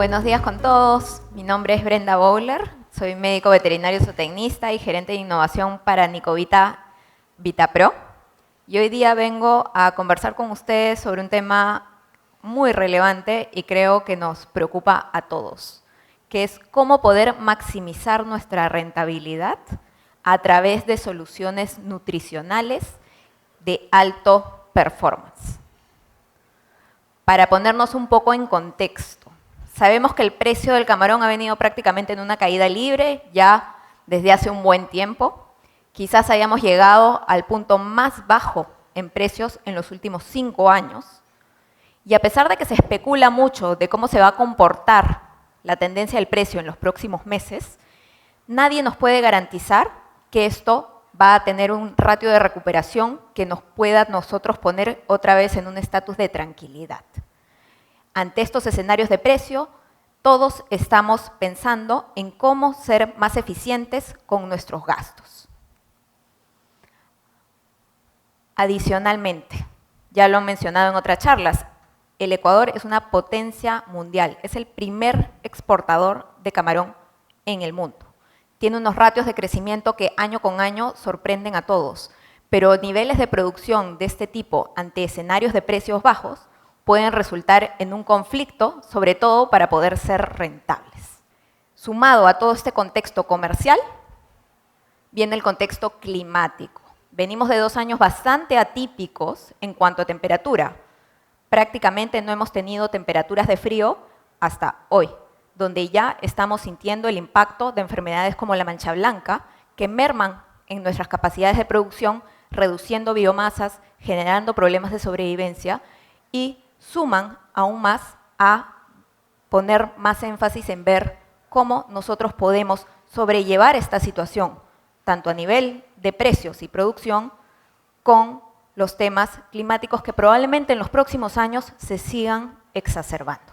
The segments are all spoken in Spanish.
Buenos días con todos. Mi nombre es Brenda Bowler. Soy médico veterinario zootecnista y gerente de innovación para Nicovita VitaPro. Y hoy día vengo a conversar con ustedes sobre un tema muy relevante y creo que nos preocupa a todos, que es cómo poder maximizar nuestra rentabilidad a través de soluciones nutricionales de alto performance. Para ponernos un poco en contexto, sabemos que el precio del camarón ha venido prácticamente en una caída libre ya desde hace un buen tiempo. Quizás hayamos llegado al punto más bajo en precios en los últimos 5 años. Y a pesar de que se especula mucho de cómo se va a comportar la tendencia del precio en los próximos meses, nadie nos puede garantizar que esto va a tener un ratio de recuperación que nos pueda nosotros poner otra vez en un estatus de tranquilidad. Ante estos escenarios de precio, todos estamos pensando en cómo ser más eficientes con nuestros gastos. Adicionalmente, ya lo han mencionado en otras charlas, el Ecuador es una potencia mundial, es el primer exportador de camarón en el mundo. Tiene unos ratios de crecimiento que año con año sorprenden a todos, pero niveles de producción de este tipo ante escenarios de precios bajos pueden resultar en un conflicto, sobre todo para poder ser rentables. Sumado a todo este contexto comercial, viene el contexto climático. Venimos de 2 años bastante atípicos en cuanto a temperatura. Prácticamente no hemos tenido temperaturas de frío hasta hoy, donde ya estamos sintiendo el impacto de enfermedades como la mancha blanca, que merman en nuestras capacidades de producción, reduciendo biomasas, generando problemas de sobrevivencia y suman aún más a poner más énfasis en ver cómo nosotros podemos sobrellevar esta situación, tanto a nivel de precios y producción, con los temas climáticos que probablemente en los próximos años se sigan exacerbando.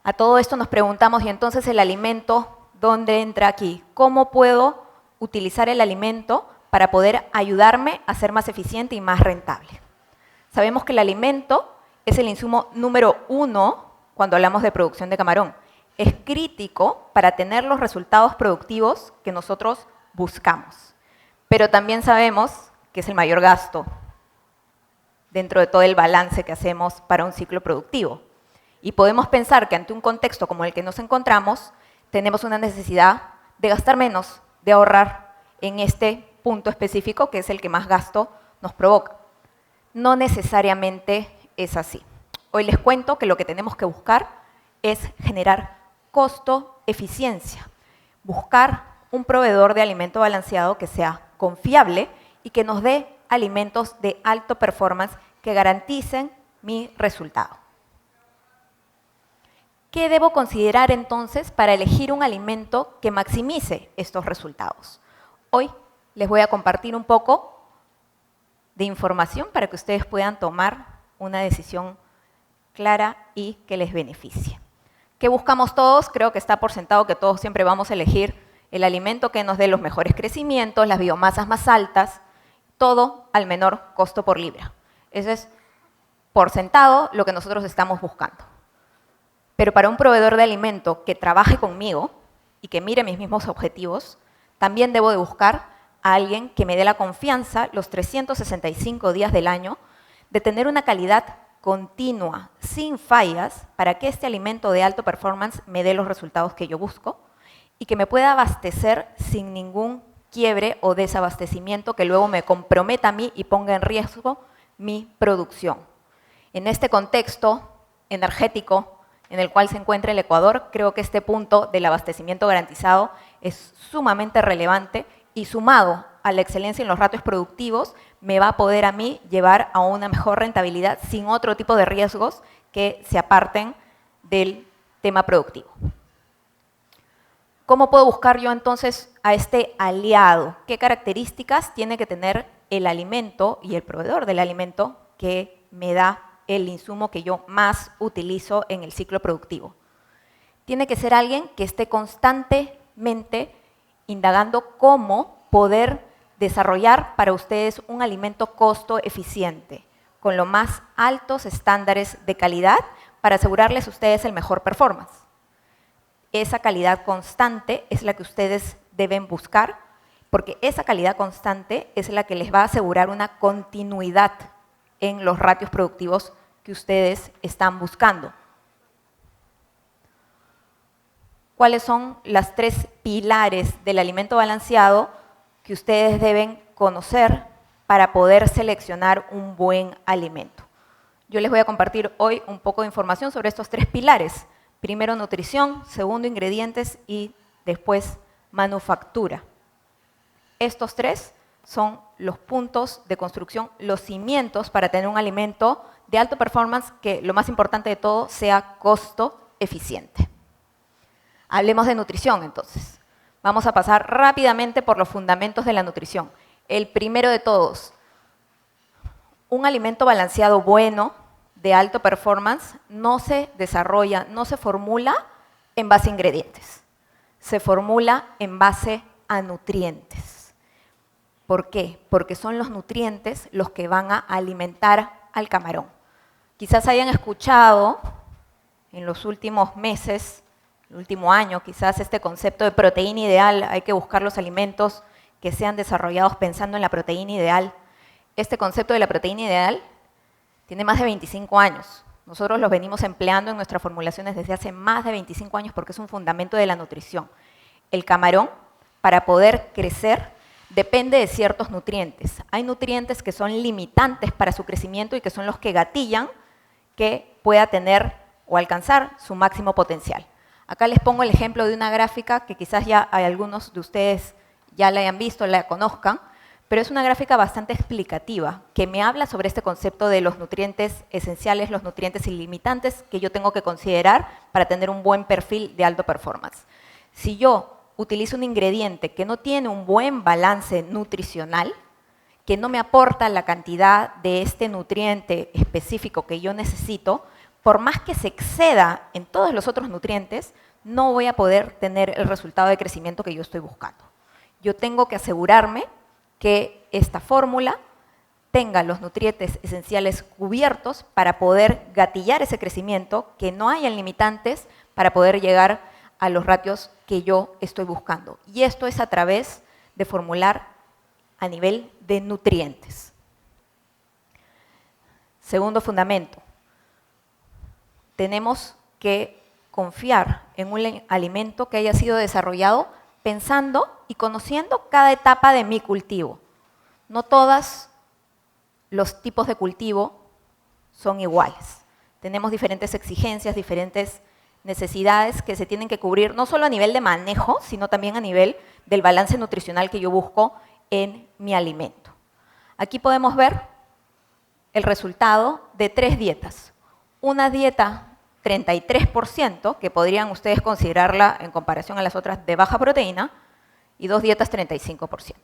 A todo esto nos preguntamos, ¿y entonces el alimento dónde entra aquí? ¿Cómo puedo utilizar el alimento para poder ayudarme a ser más eficiente y más rentable? Sabemos que el alimento es el insumo número 1 cuando hablamos de producción de camarón. Es crítico para tener los resultados productivos que nosotros buscamos. Pero también sabemos que es el mayor gasto dentro de todo el balance que hacemos para un ciclo productivo. Y podemos pensar que ante un contexto como el que nos encontramos, tenemos una necesidad de gastar menos, de ahorrar en este punto específico que es el que más gasto nos provoca. No necesariamente es así. Hoy les cuento que lo que tenemos que buscar es generar costo-eficiencia. Buscar un proveedor de alimento balanceado que sea confiable y que nos dé alimentos de alto performance que garanticen mi resultado. ¿Qué debo considerar entonces para elegir un alimento que maximice estos resultados? Hoy les voy a compartir un poco de información para que ustedes puedan tomar una decisión clara y que les beneficie. ¿Qué buscamos todos? Creo que está por sentado que todos siempre vamos a elegir el alimento que nos dé los mejores crecimientos, las biomasas más altas, todo al menor costo por libra. Eso es por sentado lo que nosotros estamos buscando. Pero para un proveedor de alimento que trabaje conmigo y que mire mis mismos objetivos, también debo de buscar a alguien que me dé la confianza los 365 días del año de tener una calidad continua, sin fallas, para que este alimento de alto performance me dé los resultados que yo busco y que me pueda abastecer sin ningún quiebre o desabastecimiento que luego me comprometa a mí y ponga en riesgo mi producción. En este contexto energético en el cual se encuentra el Ecuador, creo que este punto del abastecimiento garantizado es sumamente relevante y sumado a la excelencia en los ratios productivos, me va a poder a mí llevar a una mejor rentabilidad sin otro tipo de riesgos que se aparten del tema productivo. ¿Cómo puedo buscar yo entonces a este aliado? ¿Qué características tiene que tener el alimento y el proveedor del alimento que me da el insumo que yo más utilizo en el ciclo productivo? Tiene que ser alguien que esté constantemente indagando cómo poder desarrollar para ustedes un alimento costo eficiente, con los más altos estándares de calidad, para asegurarles a ustedes el mejor performance. Esa calidad constante es la que ustedes deben buscar, porque esa calidad constante es la que les va a asegurar una continuidad en los ratios productivos que ustedes están buscando. ¿Cuáles son las 3 pilares del alimento balanceado que ustedes deben conocer para poder seleccionar un buen alimento? Yo les voy a compartir hoy un poco de información sobre estos 3 pilares. Primero, nutrición; segundo, ingredientes; y después, manufactura. Estos 3 son los puntos de construcción, los cimientos para tener un alimento de alto performance que, lo más importante de todo, sea costo eficiente. Hablemos de nutrición, entonces. Vamos a pasar rápidamente por los fundamentos de la nutrición. El primero de todos, un alimento balanceado bueno, de alto performance, no se desarrolla, no se formula en base a ingredientes. Se formula en base a nutrientes. ¿Por qué? Porque son los nutrientes los que van a alimentar al camarón. Quizás hayan escuchado en los últimos meses, el último año, quizás este concepto de proteína ideal. Hay que buscar los alimentos que sean desarrollados pensando en la proteína ideal. Este concepto de la proteína ideal tiene más de 25 años. Nosotros los venimos empleando en nuestras formulaciones desde hace más de 25 años porque es un fundamento de la nutrición. El camarón, para poder crecer, depende de ciertos nutrientes. Hay nutrientes que son limitantes para su crecimiento y que son los que gatillan que pueda tener o alcanzar su máximo potencial. Acá les pongo el ejemplo de una gráfica que quizás ya hay algunos de ustedes ya la hayan visto, la conozcan, pero es una gráfica bastante explicativa que me habla sobre este concepto de los nutrientes esenciales, los nutrientes ilimitantes que yo tengo que considerar para tener un buen perfil de alto performance. Si yo utilizo un ingrediente que no tiene un buen balance nutricional, que no me aporta la cantidad de este nutriente específico que yo necesito, por más que se exceda en todos los otros nutrientes, no voy a poder tener el resultado de crecimiento que yo estoy buscando. Yo tengo que asegurarme que esta fórmula tenga los nutrientes esenciales cubiertos para poder gatillar ese crecimiento, que no haya limitantes para poder llegar a los ratios que yo estoy buscando. Y esto es a través de formular a nivel de nutrientes. Segundo fundamento, tenemos que confiar en un alimento que haya sido desarrollado pensando y conociendo cada etapa de mi cultivo. No todos los tipos de cultivo son iguales. Tenemos diferentes exigencias, diferentes necesidades que se tienen que cubrir, no solo a nivel de manejo, sino también a nivel del balance nutricional que yo busco en mi alimento. Aquí podemos ver el resultado de 3 dietas. Una dieta 33%, que podrían ustedes considerarla en comparación a las otras de baja proteína, y 2 dietas 35%.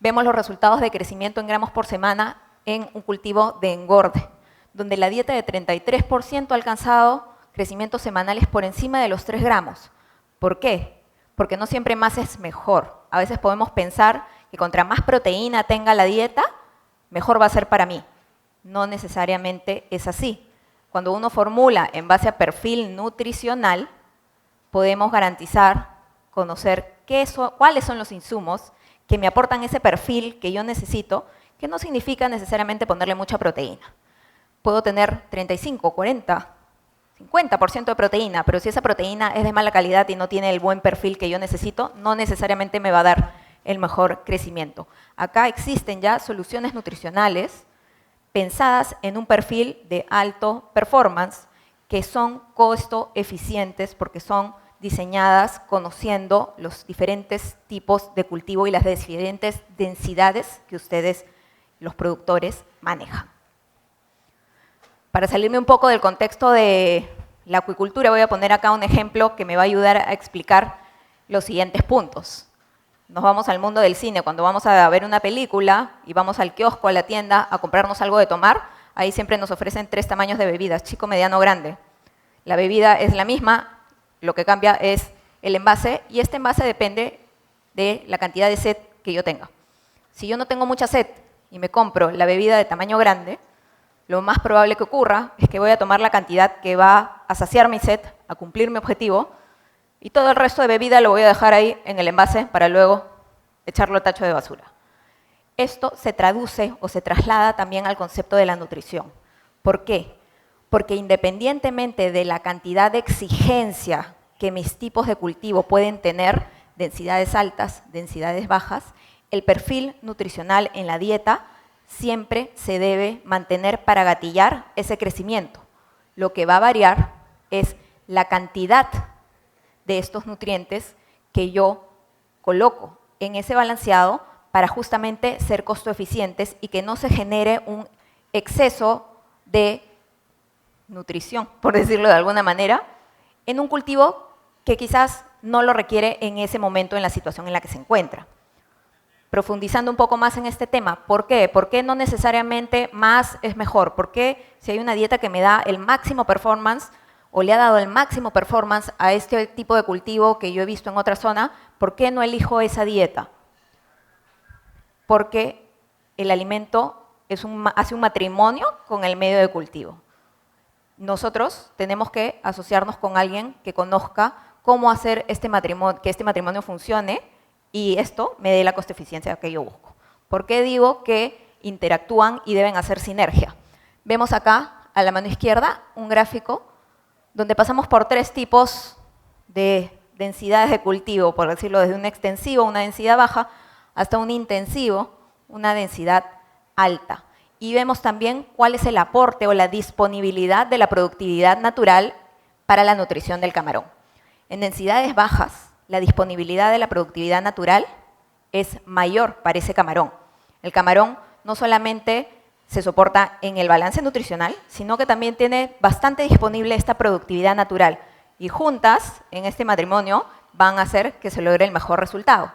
Vemos los resultados de crecimiento en gramos por semana en un cultivo de engorde, donde la dieta de 33% ha alcanzado crecimientos semanales por encima de los 3 gramos. ¿Por qué? Porque no siempre más es mejor. A veces podemos pensar que contra más proteína tenga la dieta, mejor va a ser para mí. No necesariamente es así. Cuando uno formula en base a perfil nutricional, podemos garantizar, conocer cuáles son los insumos que me aportan ese perfil que yo necesito, que no significa necesariamente ponerle mucha proteína. Puedo tener 35, 40, 50% de proteína, pero si esa proteína es de mala calidad y no tiene el buen perfil que yo necesito, no necesariamente me va a dar el mejor crecimiento. Acá existen ya soluciones nutricionales pensadas en un perfil de alto performance, que son costo eficientes porque son diseñadas conociendo los diferentes tipos de cultivo y las diferentes densidades que ustedes, los productores, manejan. Para salirme un poco del contexto de la acuicultura, voy a poner acá un ejemplo que me va a ayudar a explicar los siguientes puntos. Nos vamos al mundo del cine, cuando vamos a ver una película y vamos al kiosco, a la tienda, a comprarnos algo de tomar, ahí siempre nos ofrecen 3 tamaños de bebidas, chico, mediano, grande. La bebida es la misma, lo que cambia es el envase, y este envase depende de la cantidad de sed que yo tenga. Si yo no tengo mucha sed y me compro la bebida de tamaño grande, lo más probable que ocurra es que voy a tomar la cantidad que va a saciar mi sed, a cumplir mi objetivo, y todo el resto de bebida lo voy a dejar ahí en el envase para luego echarlo al tacho de basura. Esto se traduce o se traslada también al concepto de la nutrición. ¿Por qué? Porque independientemente de la cantidad de exigencia que mis tipos de cultivo pueden tener, densidades altas, densidades bajas, el perfil nutricional en la dieta siempre se debe mantener para gatillar ese crecimiento. Lo que va a variar es la cantidad de estos nutrientes que yo coloco en ese balanceado para justamente ser costo eficientes y que no se genere un exceso de nutrición, por decirlo de alguna manera, en un cultivo que quizás no lo requiere en ese momento en la situación en la que se encuentra. Profundizando un poco más en este tema, ¿por qué? ¿Por qué no necesariamente más es mejor? ¿Por qué si hay una dieta que me da el máximo performance o le ha dado el máximo performance a este tipo de cultivo que yo he visto en otra zona, ¿por qué no elijo esa dieta? Porque el alimento hace un matrimonio con el medio de cultivo. Nosotros tenemos que asociarnos con alguien que conozca cómo hacer que este matrimonio funcione y esto me dé la costo eficiencia que yo busco. ¿Por qué digo que interactúan y deben hacer sinergia? Vemos acá, a la mano izquierda, un gráfico donde pasamos por 3 tipos de densidades de cultivo, por decirlo, desde un extensivo, una densidad baja, hasta un intensivo, una densidad alta. Y vemos también cuál es el aporte o la disponibilidad de la productividad natural para la nutrición del camarón. En densidades bajas, la disponibilidad de la productividad natural es mayor para ese camarón. El camarón no solamente se soporta en el balance nutricional, sino que también tiene bastante disponible esta productividad natural. Y juntas, en este matrimonio, van a hacer que se logre el mejor resultado.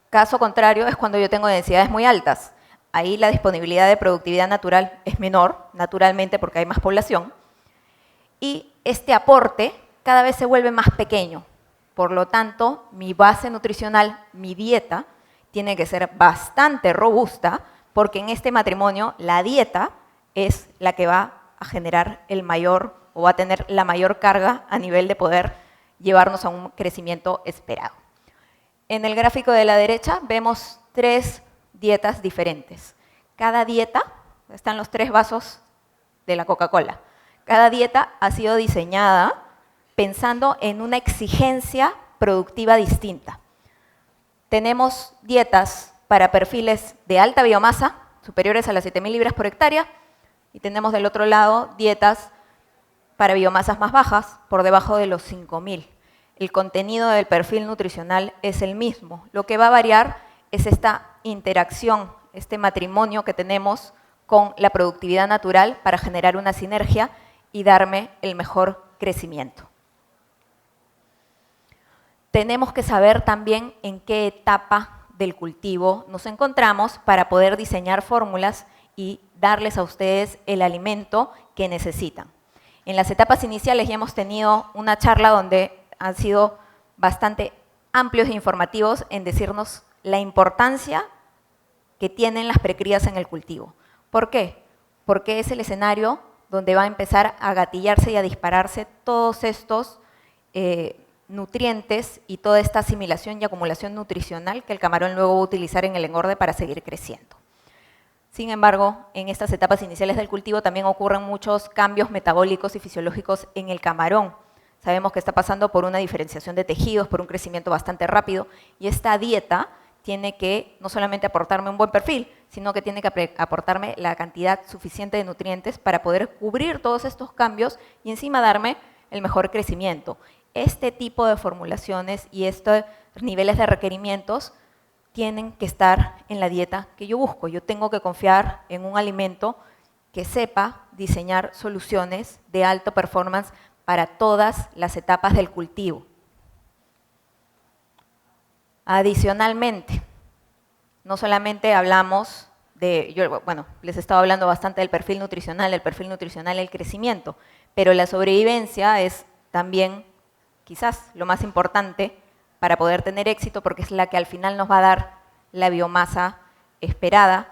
Caso contrario es cuando yo tengo densidades muy altas. Ahí la disponibilidad de productividad natural es menor, naturalmente porque hay más población, y este aporte cada vez se vuelve más pequeño. Por lo tanto, mi base nutricional, mi dieta, tiene que ser bastante robusta, porque en este matrimonio la dieta es la que va a generar el mayor o va a tener la mayor carga a nivel de poder llevarnos a un crecimiento esperado. En el gráfico de la derecha vemos 3 dietas diferentes. Cada dieta, están los 3 vasos de la Coca-Cola, cada dieta ha sido diseñada pensando en una exigencia productiva distinta. Tenemos dietas para perfiles de alta biomasa, superiores a las 7.000 libras por hectárea, y tenemos del otro lado dietas para biomasas más bajas, por debajo de los 5.000. El contenido del perfil nutricional es el mismo. Lo que va a variar es esta interacción, este matrimonio que tenemos con la productividad natural para generar una sinergia y darme el mejor crecimiento. Tenemos que saber también en qué etapa del cultivo nos encontramos para poder diseñar fórmulas y darles a ustedes el alimento que necesitan. En las etapas iniciales ya hemos tenido una charla donde han sido bastante amplios e informativos en decirnos la importancia que tienen las precrías en el cultivo. ¿Por qué? Porque es el escenario donde va a empezar a gatillarse y a dispararse todos estos nutrientes y toda esta asimilación y acumulación nutricional que el camarón luego va a utilizar en el engorde para seguir creciendo. Sin embargo, en estas etapas iniciales del cultivo también ocurren muchos cambios metabólicos y fisiológicos en el camarón. Sabemos que está pasando por una diferenciación de tejidos, por un crecimiento bastante rápido, y esta dieta tiene que no solamente aportarme un buen perfil, sino que tiene que aportarme la cantidad suficiente de nutrientes para poder cubrir todos estos cambios y encima darme el mejor crecimiento. Este tipo de formulaciones y estos niveles de requerimientos tienen que estar en la dieta que yo busco. Yo tengo que confiar en un alimento que sepa diseñar soluciones de alto performance para todas las etapas del cultivo. Adicionalmente, no solamente hablamos les he estado hablando bastante del perfil nutricional, el crecimiento, pero la sobrevivencia es también quizás lo más importante para poder tener éxito, porque es la que al final nos va a dar la biomasa esperada.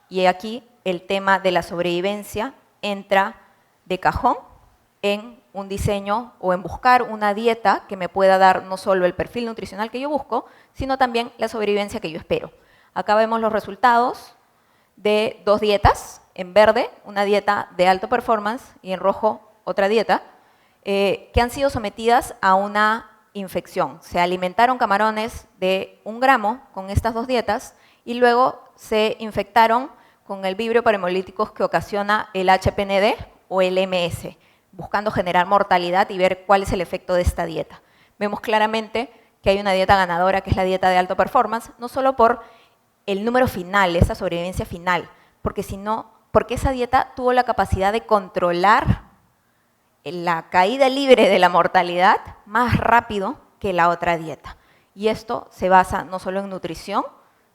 Y aquí el tema de la sobrevivencia entra de cajón en un diseño o en buscar una dieta que me pueda dar no solo el perfil nutricional que yo busco, sino también la sobrevivencia que yo espero. Acá vemos los resultados de 2 dietas, en verde una dieta de alto performance y en rojo otra dieta, que han sido sometidas a una infección. Se alimentaron camarones de 1 gramo con estas 2 dietas y luego se infectaron con el vibrio para hemolíticos que ocasiona el HPND o el MS, buscando generar mortalidad y ver cuál es el efecto de esta dieta. Vemos claramente que hay una dieta ganadora, que es la dieta de alto performance, no solo por el número final, esa sobrevivencia final, porque esa dieta tuvo la capacidad de controlar la caída libre de la mortalidad más rápido que la otra dieta. Y esto se basa no solo en nutrición,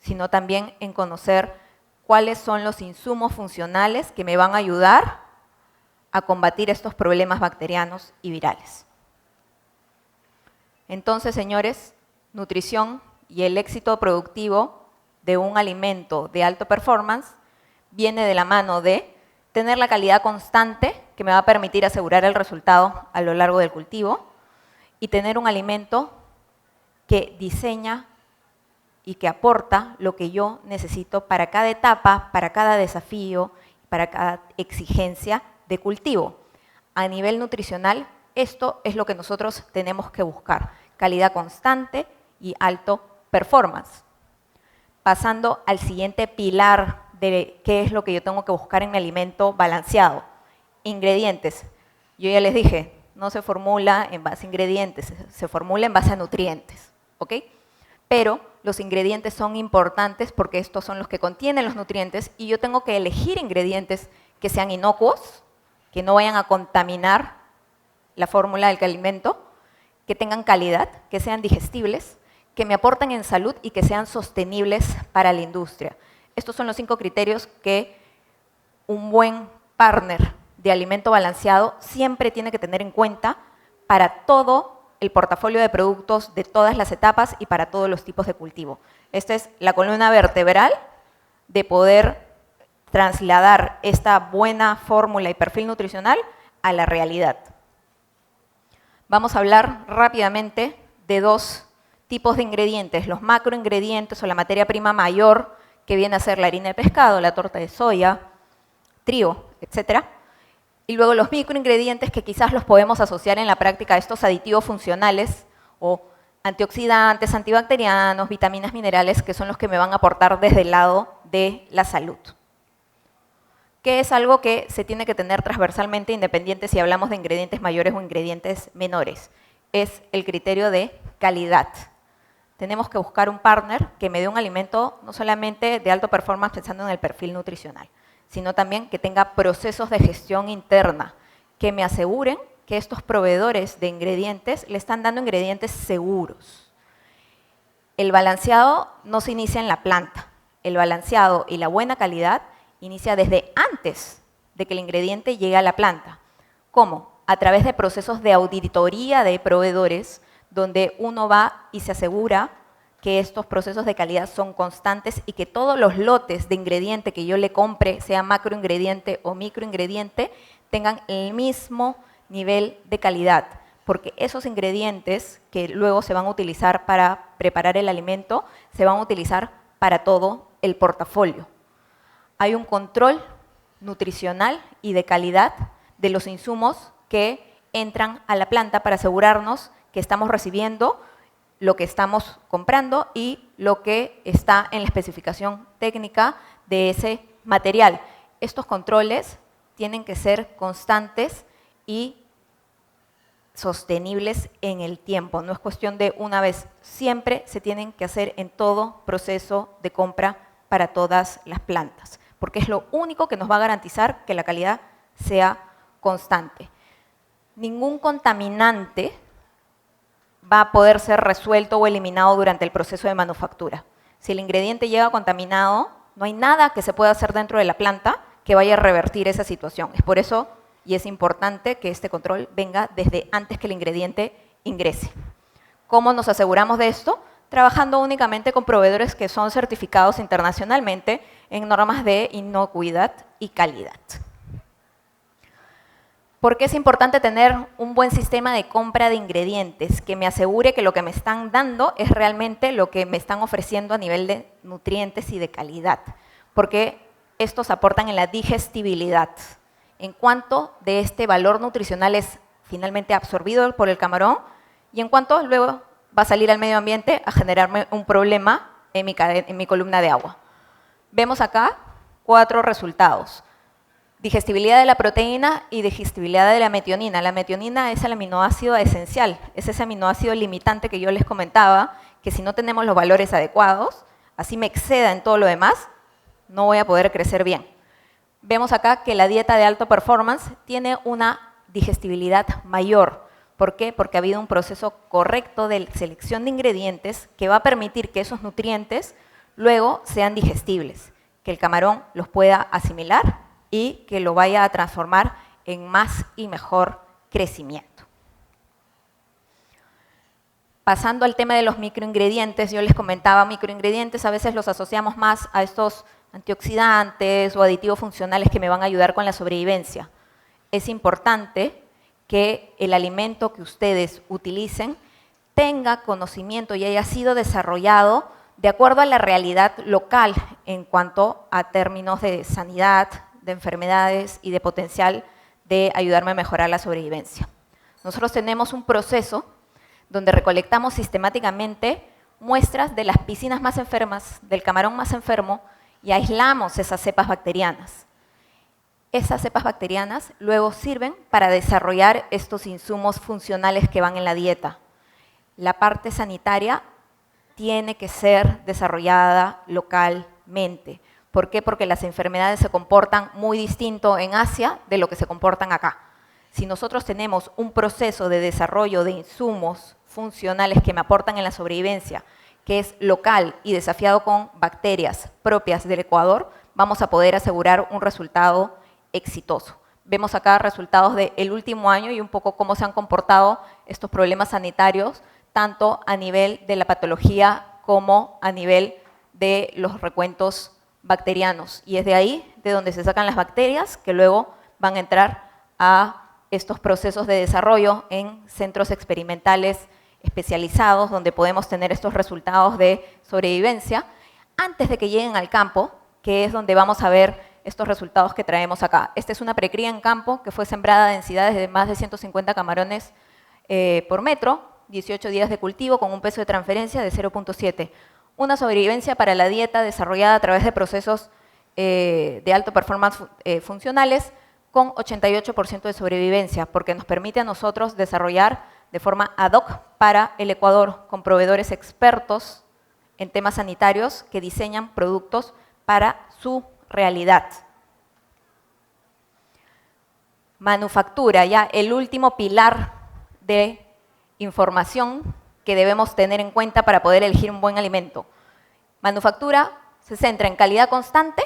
sino también en conocer cuáles son los insumos funcionales que me van a ayudar a combatir estos problemas bacterianos y virales. Entonces, señores, nutrición y el éxito productivo de un alimento de alto performance viene de la mano de tener la calidad constante que me va a permitir asegurar el resultado a lo largo del cultivo y tener un alimento que diseña y que aporta lo que yo necesito para cada etapa, para cada desafío, para cada exigencia de cultivo. A nivel nutricional, esto es lo que nosotros tenemos que buscar, calidad constante y alto performance. Pasando al siguiente pilar de qué es lo que yo tengo que buscar en mi alimento balanceado. Ingredientes. Yo ya les dije, no se formula en base a ingredientes, se formula en base a nutrientes, ¿ok? Pero los ingredientes son importantes porque estos son los que contienen los nutrientes y yo tengo que elegir ingredientes que sean inocuos, que no vayan a contaminar la fórmula del alimento, que tengan calidad, que sean digestibles, que me aporten en salud y que sean sostenibles para la industria. Estos son los 5 criterios que un buen partner de alimento balanceado siempre tiene que tener en cuenta para todo el portafolio de productos de todas las etapas y para todos los tipos de cultivo. Esta es la columna vertebral de poder trasladar esta buena fórmula y perfil nutricional a la realidad. Vamos a hablar rápidamente de 2 tipos de ingredientes, los macroingredientes o la materia prima mayor, que viene a ser la harina de pescado, la torta de soya, trigo, etc. Y luego los microingredientes que quizás los podemos asociar en la práctica a estos aditivos funcionales o antioxidantes, antibacterianos, vitaminas, minerales, que son los que me van a aportar desde el lado de la salud. Que es algo que se tiene que tener transversalmente independiente si hablamos de ingredientes mayores o ingredientes menores. Es el criterio de calidad. Tenemos que buscar un partner que me dé un alimento no solamente de alto performance pensando en el perfil nutricional, sino también que tenga procesos de gestión interna, que me aseguren que estos proveedores de ingredientes le están dando ingredientes seguros. El balanceado no se inicia en la planta. El balanceado y la buena calidad inicia desde antes de que el ingrediente llegue a la planta. ¿Cómo? A través de procesos de auditoría de proveedores, donde uno va y se asegura que estos procesos de calidad son constantes y que todos los lotes de ingrediente que yo le compre, sea macroingrediente o microingrediente, tengan el mismo nivel de calidad, porque esos ingredientes que luego se van a utilizar para preparar el alimento, se van a utilizar para todo el portafolio. Hay un control nutricional y de calidad de los insumos que entran a la planta para asegurarnos que estamos recibiendo lo que estamos comprando y lo que está en la especificación técnica de ese material. Estos controles tienen que ser constantes y sostenibles en el tiempo. No es cuestión de una vez. Siempre se tienen que hacer en todo proceso de compra para todas las plantas, porque es lo único que nos va a garantizar que la calidad sea constante. Ningún contaminante va a poder ser resuelto o eliminado durante el proceso de manufactura. Si el ingrediente llega contaminado, no hay nada que se pueda hacer dentro de la planta que vaya a revertir esa situación. Es por eso y es importante que este control venga desde antes que el ingrediente ingrese. ¿Cómo nos aseguramos de esto? Trabajando únicamente con proveedores que son certificados internacionalmente en normas de inocuidad y calidad. ¿Por qué es importante tener un buen sistema de compra de ingredientes que me asegure que lo que me están dando es realmente lo que me están ofreciendo a nivel de nutrientes y de calidad? Porque estos aportan en la digestibilidad. En cuanto de este valor nutricional es finalmente absorbido por el camarón y en cuanto luego va a salir al medio ambiente a generarme un problema en mi columna de agua. Vemos acá 4 resultados. Digestibilidad de la proteína y digestibilidad de la metionina. La metionina es el aminoácido esencial, es ese aminoácido limitante que yo les comentaba, que si no tenemos los valores adecuados, así me exceda en todo lo demás, no voy a poder crecer bien. Vemos acá que la dieta de alto performance tiene una digestibilidad mayor. ¿Por qué? Porque ha habido un proceso correcto de selección de ingredientes que va a permitir que esos nutrientes luego sean digestibles, que el camarón los pueda asimilar y que lo vaya a transformar en más y mejor crecimiento. Pasando al tema de los microingredientes, yo les comentaba, microingredientes a veces los asociamos más a estos antioxidantes o aditivos funcionales que me van a ayudar con la sobrevivencia. Es importante que el alimento que ustedes utilicen tenga conocimiento y haya sido desarrollado de acuerdo a la realidad local en cuanto a términos de sanidad, de enfermedades y de potencial de ayudarme a mejorar la sobrevivencia. Nosotros tenemos un proceso donde recolectamos sistemáticamente muestras de las piscinas más enfermas, del camarón más enfermo, y aislamos esas cepas bacterianas. Esas cepas bacterianas luego sirven para desarrollar estos insumos funcionales que van en la dieta. La parte sanitaria tiene que ser desarrollada localmente. ¿Por qué? Porque las enfermedades se comportan muy distinto en Asia de lo que se comportan acá. Si nosotros tenemos un proceso de desarrollo de insumos funcionales que me aportan en la sobrevivencia, que es local y desafiado con bacterias propias del Ecuador, vamos a poder asegurar un resultado exitoso. Vemos acá resultados del último año y un poco cómo se han comportado estos problemas sanitarios, tanto a nivel de la patología como a nivel de los recuentos bacterianos. Y es de ahí de donde se sacan las bacterias que luego van a entrar a estos procesos de desarrollo en centros experimentales especializados donde podemos tener estos resultados de sobrevivencia antes de que lleguen al campo, que es donde vamos a ver estos resultados que traemos acá. Esta es una precría en campo que fue sembrada a densidades de más de 150 camarones por metro, 18 días de cultivo con un peso de transferencia de 0.7. Una sobrevivencia para la dieta desarrollada a través de procesos de alto performance funcionales con 88% de sobrevivencia, porque nos permite a nosotros desarrollar de forma ad hoc para el Ecuador con proveedores expertos en temas sanitarios que diseñan productos para su realidad. Manufactura, ya el último pilar de información que debemos tener en cuenta para poder elegir un buen alimento. Manufactura se centra en calidad constante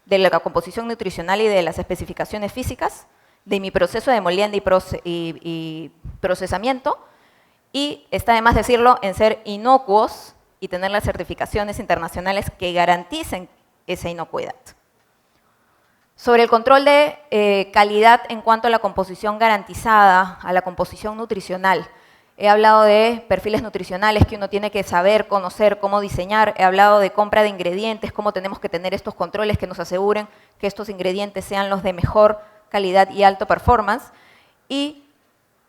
de la composición nutricional y de las especificaciones físicas, de mi proceso de molienda y procesamiento, y está de más decirlo en ser inocuos y tener las certificaciones internacionales que garanticen esa inocuidad. Sobre el control de calidad en cuanto a la composición garantizada, a la composición nutricional, he hablado de perfiles nutricionales que uno tiene que saber, conocer, cómo diseñar. He hablado de compra de ingredientes, cómo tenemos que tener estos controles que nos aseguren que estos ingredientes sean los de mejor calidad y alto performance. Y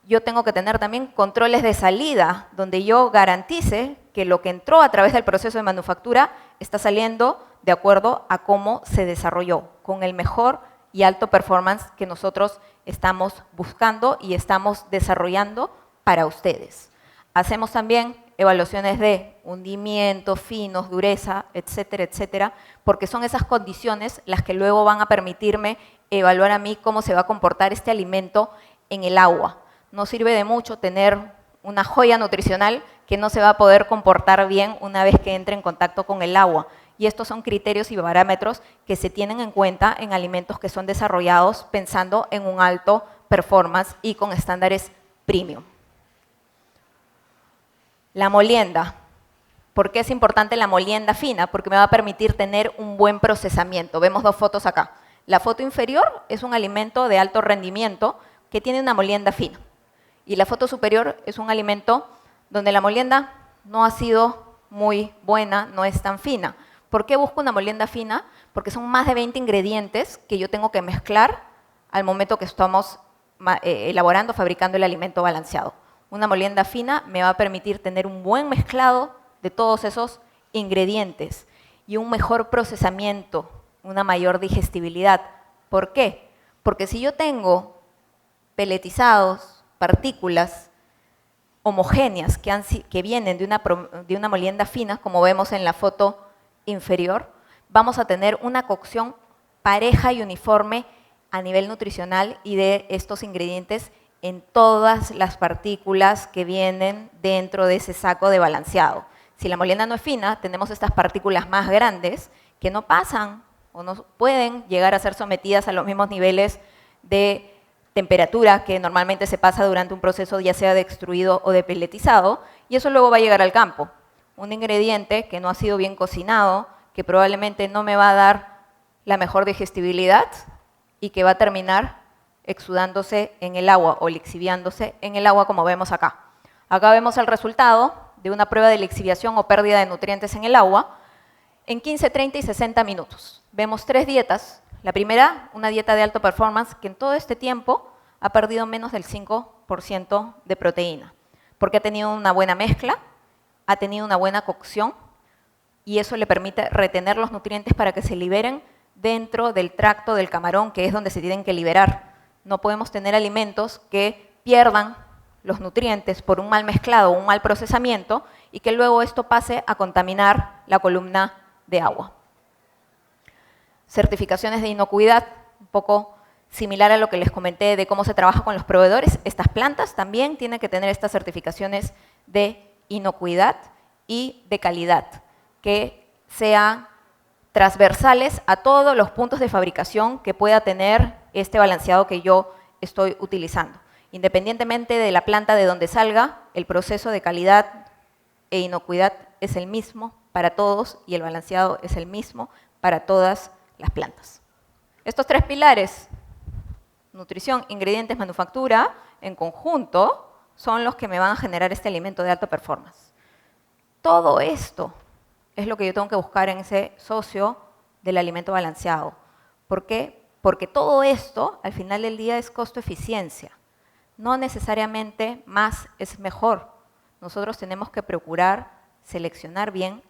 yo tengo que tener también controles de salida, donde yo garantice que lo que entró a través del proceso de manufactura está saliendo de acuerdo a cómo se desarrolló, con el mejor y alto performance que nosotros estamos buscando y estamos desarrollando para ustedes. Hacemos también evaluaciones de hundimiento, finos, dureza, etcétera, etcétera, porque son esas condiciones las que luego van a permitirme evaluar a mí cómo se va a comportar este alimento en el agua. No sirve de mucho tener una joya nutricional que no se va a poder comportar bien una vez que entre en contacto con el agua. Y estos son criterios y parámetros que se tienen en cuenta en alimentos que son desarrollados pensando en un alto performance y con estándares premium. La molienda. ¿Por qué es importante la molienda fina? Porque me va a permitir tener un buen procesamiento. Vemos dos fotos acá. La foto inferior es un alimento de alto rendimiento que tiene una molienda fina. Y la foto superior es un alimento donde la molienda no ha sido muy buena, no es tan fina. ¿Por qué busco una molienda fina? Porque son más de 20 ingredientes que yo tengo que mezclar al momento que estamos elaborando, fabricando el alimento balanceado. Una molienda fina me va a permitir tener un buen mezclado de todos esos ingredientes y un mejor procesamiento, una mayor digestibilidad. ¿Por qué? Porque si yo tengo peletizados, partículas homogéneas que vienen de una molienda fina, como vemos en la foto inferior, vamos a tener una cocción pareja y uniforme a nivel nutricional y de estos ingredientes en todas las partículas que vienen dentro de ese saco de balanceado. Si la molienda no es fina, tenemos estas partículas más grandes que no pasan o no pueden llegar a ser sometidas a los mismos niveles de temperatura que normalmente se pasa durante un proceso ya sea de extruido o de peletizado, y eso luego va a llegar al campo. Un ingrediente que no ha sido bien cocinado, que probablemente no me va a dar la mejor digestibilidad y que va a terminar exudándose en el agua o lixiviándose en el agua como vemos acá. Acá vemos el resultado de una prueba de lixiviación o pérdida de nutrientes en el agua en 15, 30 y 60 minutos. Vemos 3 dietas. La primera, una dieta de alto performance que en todo este tiempo ha perdido menos del 5% de proteína, porque ha tenido una buena mezcla, ha tenido una buena cocción y eso le permite retener los nutrientes para que se liberen dentro del tracto del camarón, que es donde se tienen que liberar. No podemos tener alimentos que pierdan los nutrientes por un mal mezclado o un mal procesamiento y que luego esto pase a contaminar la columna de agua. Certificaciones de inocuidad, un poco similar a lo que les comenté de cómo se trabaja con los proveedores. Estas plantas también tienen que tener estas certificaciones de inocuidad y de calidad, que sean transversales a todos los puntos de fabricación que pueda tener este balanceado que yo estoy utilizando. Independientemente de la planta de donde salga, el proceso de calidad e inocuidad es el mismo para todos y el balanceado es el mismo para todas las plantas. Estos 3 pilares, nutrición, ingredientes, manufactura, en conjunto, son los que me van a generar este alimento de alta performance. Todo esto es lo que yo tengo que buscar en ese socio del alimento balanceado. ¿Por qué? Porque todo esto, al final del día, es costo-eficiencia. No necesariamente más es mejor. Nosotros tenemos que procurar seleccionar bien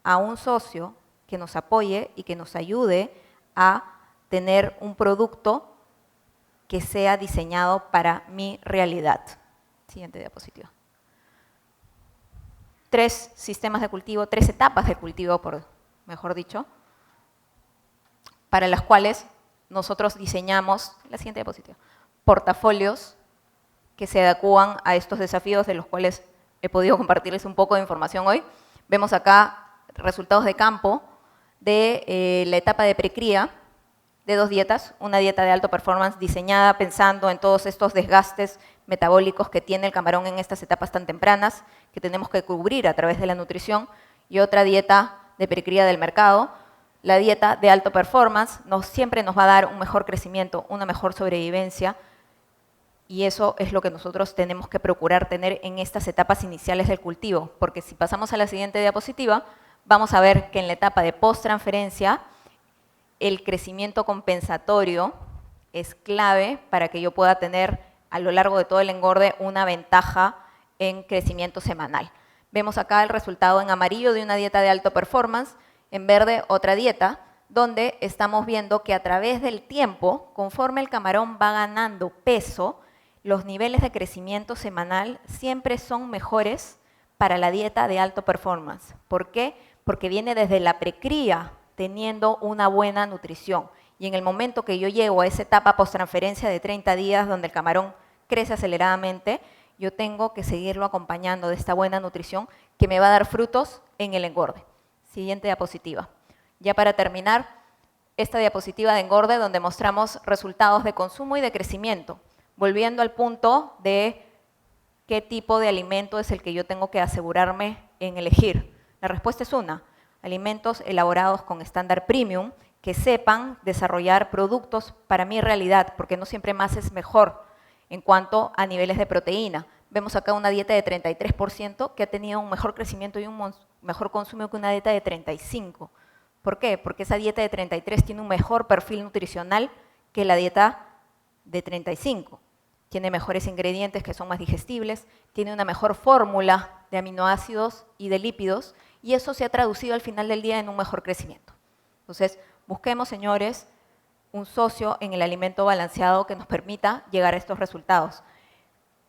a un socio que nos apoye y que nos ayude a tener un producto que sea diseñado para mi realidad. Siguiente diapositiva. 3 sistemas de cultivo, 3 etapas de cultivo, mejor dicho, para las cuales nosotros diseñamos, la siguiente diapositiva, portafolios que se adecúan a estos desafíos de los cuales he podido compartirles un poco de información hoy. Vemos acá resultados de campo de la etapa de precría de 2 dietas, una dieta de alto performance diseñada pensando en todos estos desgastes metabólicos que tiene el camarón en estas etapas tan tempranas, que tenemos que cubrir a través de la nutrición, y otra dieta de precría del mercado. La dieta de alto performance siempre nos va a dar un mejor crecimiento, una mejor sobrevivencia, y eso es lo que nosotros tenemos que procurar tener en estas etapas iniciales del cultivo, porque si pasamos a la siguiente diapositiva, vamos a ver que en la etapa de post-transferencia, el crecimiento compensatorio es clave para que yo pueda tener a lo largo de todo el engorde una ventaja en crecimiento semanal. Vemos acá el resultado en amarillo de una dieta de alto performance, en verde otra dieta, donde estamos viendo que a través del tiempo, conforme el camarón va ganando peso, los niveles de crecimiento semanal siempre son mejores para la dieta de alto performance. ¿Por qué? Porque viene desde la precría teniendo una buena nutrición. Y en el momento que yo llego a esa etapa post-transferencia de 30 días donde el camarón crece aceleradamente, yo tengo que seguirlo acompañando de esta buena nutrición que me va a dar frutos en el engorde. Siguiente diapositiva. Ya para terminar, esta diapositiva de engorde donde mostramos resultados de consumo y de crecimiento, volviendo al punto de qué tipo de alimento es el que yo tengo que asegurarme en elegir. La respuesta es una: alimentos elaborados con estándar premium que sepan desarrollar productos para mi realidad, porque no siempre más es mejor en cuanto a niveles de proteína. Vemos acá una dieta de 33% que ha tenido un mejor crecimiento y un mejor consumo que una dieta de 35%. ¿Por qué? Porque esa dieta de 33 tiene un mejor perfil nutricional que la dieta de 35. Tiene mejores ingredientes que son más digestibles, tiene una mejor fórmula de aminoácidos y de lípidos, y eso se ha traducido al final del día en un mejor crecimiento. Entonces, busquemos, señores, un socio en el alimento balanceado que nos permita llegar a estos resultados.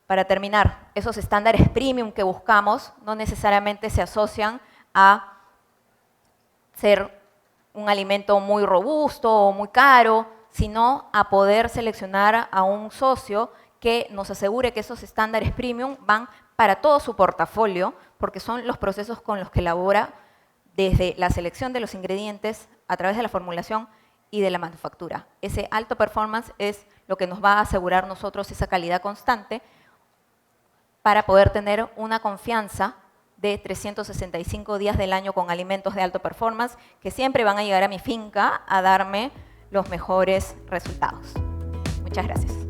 Para terminar, esos estándares premium que buscamos no necesariamente se asocian a ser un alimento muy robusto o muy caro, sino a poder seleccionar a un socio que nos asegure que esos estándares premium van para todo su portafolio, porque son los procesos con los que elabora desde la selección de los ingredientes, a través de la formulación y de la manufactura. Ese alto performance es lo que nos va a asegurar nosotros esa calidad constante para poder tener una confianza de 365 días del año con alimentos de alto performance que siempre van a llegar a mi finca a darme los mejores resultados. Muchas gracias.